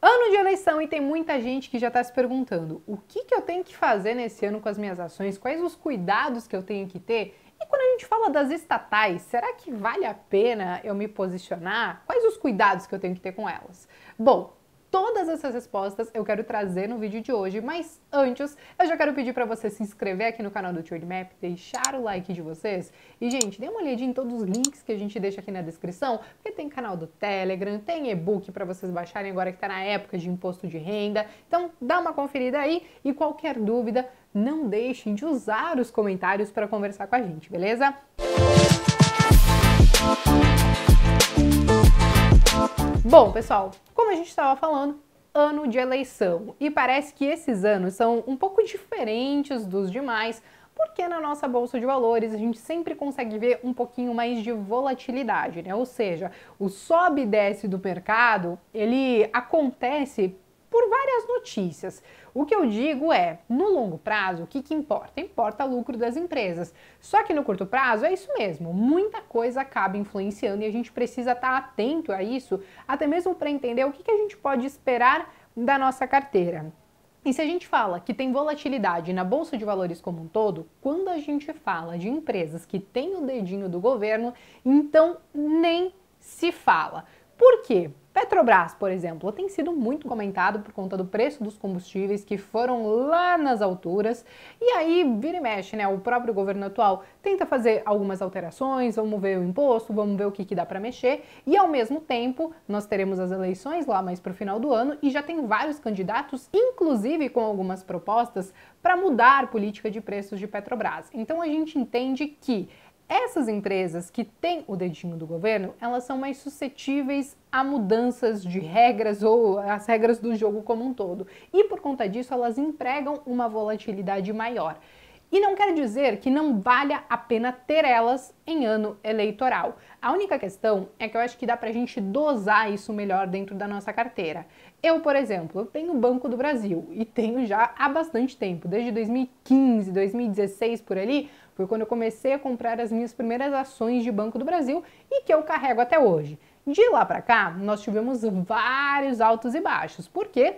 Ano de eleição e tem muita gente que já está se perguntando o que eu tenho que fazer nesse ano com as minhas ações, quais os cuidados que eu tenho que ter. E quando a gente fala das estatais, será que vale a pena eu me posicionar? Quais os cuidados que eu tenho que ter com elas? Bom, todas essas respostas eu quero trazer no vídeo de hoje, mas antes eu já quero pedir para você se inscrever aqui no canal do Trademap, deixar o like de vocês e, gente, dê uma olhadinha em todos os links que a gente deixa aqui na descrição, porque tem canal do Telegram, tem e-book para vocês baixarem agora que está na época de imposto de renda, então dá uma conferida aí e qualquer dúvida, não deixem de usar os comentários para conversar com a gente, beleza? Bom, pessoal, como a gente estava falando, ano de eleição. E parece que esses anos são um pouco diferentes dos demais, porque na nossa bolsa de valores a gente sempre consegue ver um pouquinho mais de volatilidade, né? Ou seja, o sobe e desce do mercado, ele acontece por várias notícias. O que eu digo é, no longo prazo, o que importa? Importa o lucro das empresas. Só que no curto prazo é isso mesmo, muita coisa acaba influenciando e a gente precisa estar atento a isso, até mesmo para entender o que a gente pode esperar da nossa carteira. E se a gente fala que tem volatilidade na bolsa de valores como um todo, quando a gente fala de empresas que têm o dedinho do governo, então nem se fala. Por quê? Petrobras, por exemplo, tem sido muito comentado por conta do preço dos combustíveis que foram lá nas alturas e aí vira e mexe, né? O próprio governo atual tenta fazer algumas alterações, vamos ver o imposto, vamos ver o que dá para mexer e ao mesmo tempo nós teremos as eleições lá mais para o final do ano e já tem vários candidatos, inclusive com algumas propostas para mudar a política de preços de Petrobras. Então a gente entende que essas empresas que têm o dedinho do governo, elas são mais suscetíveis a mudanças de regras ou as regras do jogo como um todo. E por conta disso, elas empregam uma volatilidade maior. E não quer dizer que não valha a pena ter elas em ano eleitoral. A única questão é que eu acho que dá pra gente dosar isso melhor dentro da nossa carteira. Eu, por exemplo, eu tenho o Banco do Brasil e tenho já há bastante tempo, desde 2015, 2016 por ali, foi quando eu comecei a comprar as minhas primeiras ações de Banco do Brasil e que eu carrego até hoje. De lá pra cá, nós tivemos vários altos e baixos, porque,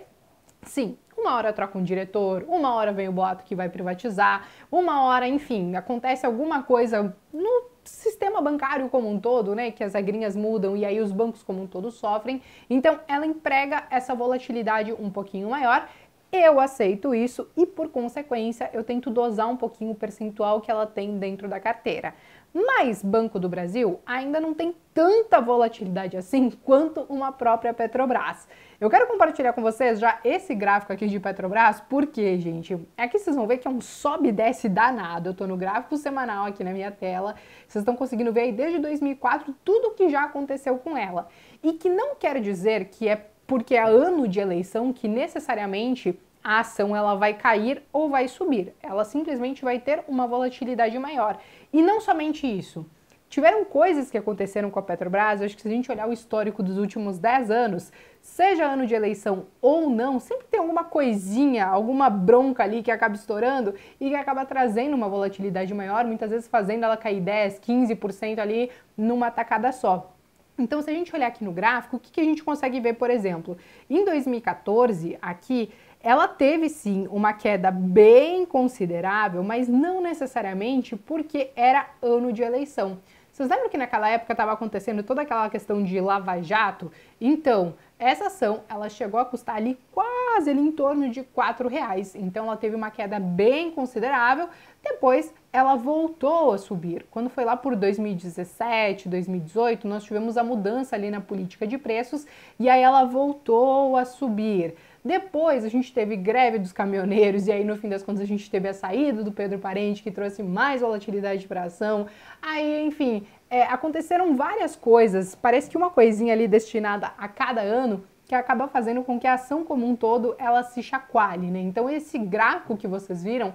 sim, uma hora troca um diretor, uma hora vem o boato que vai privatizar, uma hora, enfim, acontece alguma coisa no sistema bancário como um todo, né, que as regrinhas mudam e aí os bancos como um todo sofrem, então ela emprega essa volatilidade um pouquinho maior. Eu aceito isso e, por consequência, eu tento dosar um pouquinho o percentual que ela tem dentro da carteira. Mas Banco do Brasil ainda não tem tanta volatilidade assim quanto uma própria Petrobras. Eu quero compartilhar com vocês já esse gráfico aqui de Petrobras, porque, gente, aqui vocês vão ver que é um sobe e desce danado. Eu tô no gráfico semanal aqui na minha tela, vocês estão conseguindo ver aí desde 2004 tudo o que já aconteceu com ela. E que não quer dizer que é porque é ano de eleição que necessariamente a ação ela vai cair ou vai subir. Ela simplesmente vai ter uma volatilidade maior. E não somente isso. Tiveram coisas que aconteceram com a Petrobras, acho que se a gente olhar o histórico dos últimos 10 anos, seja ano de eleição ou não, sempre tem alguma coisinha, alguma bronca ali que acaba estourando e que acaba trazendo uma volatilidade maior, muitas vezes fazendo ela cair 10, 15% ali numa tacada só. Então, se a gente olhar aqui no gráfico, o que a gente consegue ver, por exemplo? Em 2014, aqui, ela teve sim uma queda bem considerável, mas não necessariamente porque era ano de eleição. Vocês lembram que naquela época estava acontecendo toda aquela questão de lava-jato? Então, essa ação, ela chegou a custar ali quase ali em torno de R$4. Então, ela teve uma queda bem considerável. Depois, ela voltou a subir. Quando foi lá por 2017, 2018, nós tivemos a mudança ali na política de preços e aí ela voltou a subir. Depois a gente teve greve dos caminhoneiros e aí no fim das contas a gente teve a saída do Pedro Parente que trouxe mais volatilidade para a ação. Aí, enfim, aconteceram várias coisas, parece que uma coisinha ali destinada a cada ano que acaba fazendo com que a ação como um todo ela se chacoalhe, né? Então esse gráfico que vocês viram,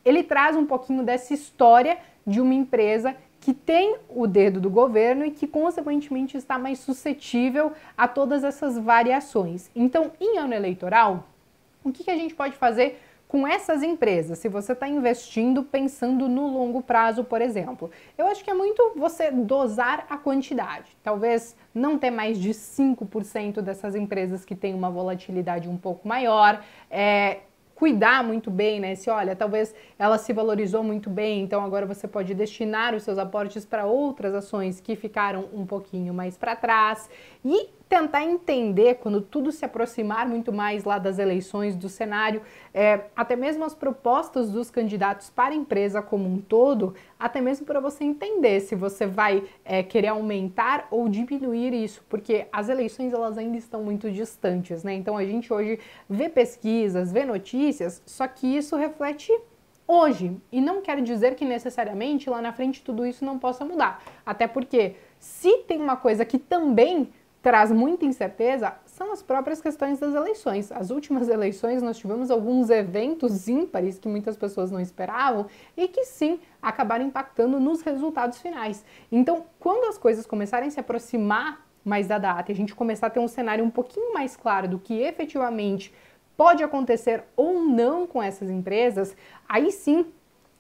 ele traz um pouquinho dessa história de uma empresa que tem o dedo do governo e que, consequentemente, está mais suscetível a todas essas variações. Então, em ano eleitoral, o que a gente pode fazer com com essas empresas, se você está investindo pensando no longo prazo, por exemplo. Eu acho que é muito você dosar a quantidade. Talvez não ter mais de 5% dessas empresas que têm uma volatilidade um pouco maior, cuidar muito bem, né? Se olha, talvez ela se valorizou muito bem, então agora você pode destinar os seus aportes para outras ações que ficaram um pouquinho mais para trás e tentar entender quando tudo se aproximar muito mais lá das eleições, do cenário, até mesmo as propostas dos candidatos para a empresa como um todo, até mesmo para você entender se você vai querer aumentar ou diminuir isso, porque as eleições elas ainda estão muito distantes, né? Então a gente hoje vê pesquisas, vê notícias, só que isso reflete hoje, e não quer dizer que necessariamente lá na frente tudo isso não possa mudar, até porque se tem uma coisa que também traz muita incerteza, são as próprias questões das eleições. As últimas eleições nós tivemos alguns eventos ímpares que muitas pessoas não esperavam e que sim, acabaram impactando nos resultados finais. Então, quando as coisas começarem a se aproximar mais da data e a gente começar a ter um cenário um pouquinho mais claro do que efetivamente pode acontecer ou não com essas empresas, aí sim,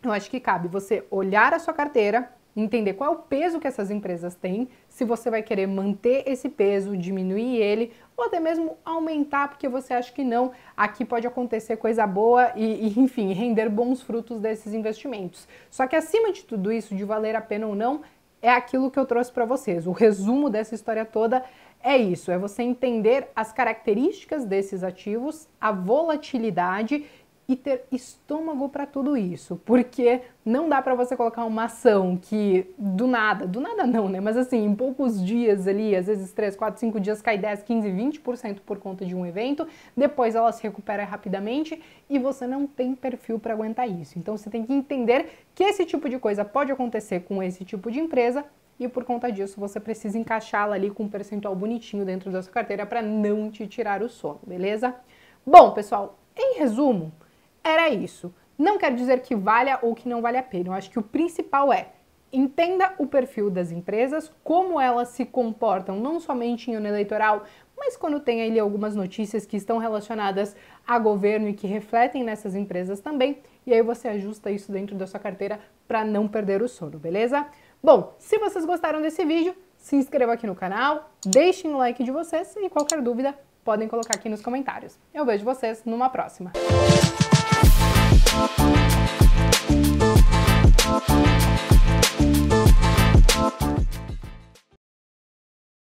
eu acho que cabe você olhar a sua carteira, entender qual é o peso que essas empresas têm, se você vai querer manter esse peso, diminuir ele, ou até mesmo aumentar, porque você acha que não, aqui pode acontecer coisa boa e enfim, render bons frutos desses investimentos. Só que acima de tudo isso, de valer a pena ou não, é aquilo que eu trouxe para vocês. O resumo dessa história toda é isso, é você entender as características desses ativos, a volatilidade e ter estômago para tudo isso, porque não dá para você colocar uma ação que do nada não, né? Mas assim, em poucos dias ali, às vezes 3, 4, 5 dias cai 10, 15, 20% por conta de um evento, depois ela se recupera rapidamente e você não tem perfil para aguentar isso. Então você tem que entender que esse tipo de coisa pode acontecer com esse tipo de empresa e por conta disso você precisa encaixá-la ali com um percentual bonitinho dentro da sua carteira para não te tirar o sono, beleza? Bom, pessoal, em resumo, era isso. Não quer dizer que valha ou que não vale a pena. Eu acho que o principal é entenda o perfil das empresas, como elas se comportam, não somente em ano eleitoral, mas quando tem ali algumas notícias que estão relacionadas a governo e que refletem nessas empresas também, e aí você ajusta isso dentro da sua carteira para não perder o sono, beleza? Bom, se vocês gostaram desse vídeo, se inscreva aqui no canal, deixem o like de vocês e qualquer dúvida podem colocar aqui nos comentários. Eu vejo vocês numa próxima. We'll be right back.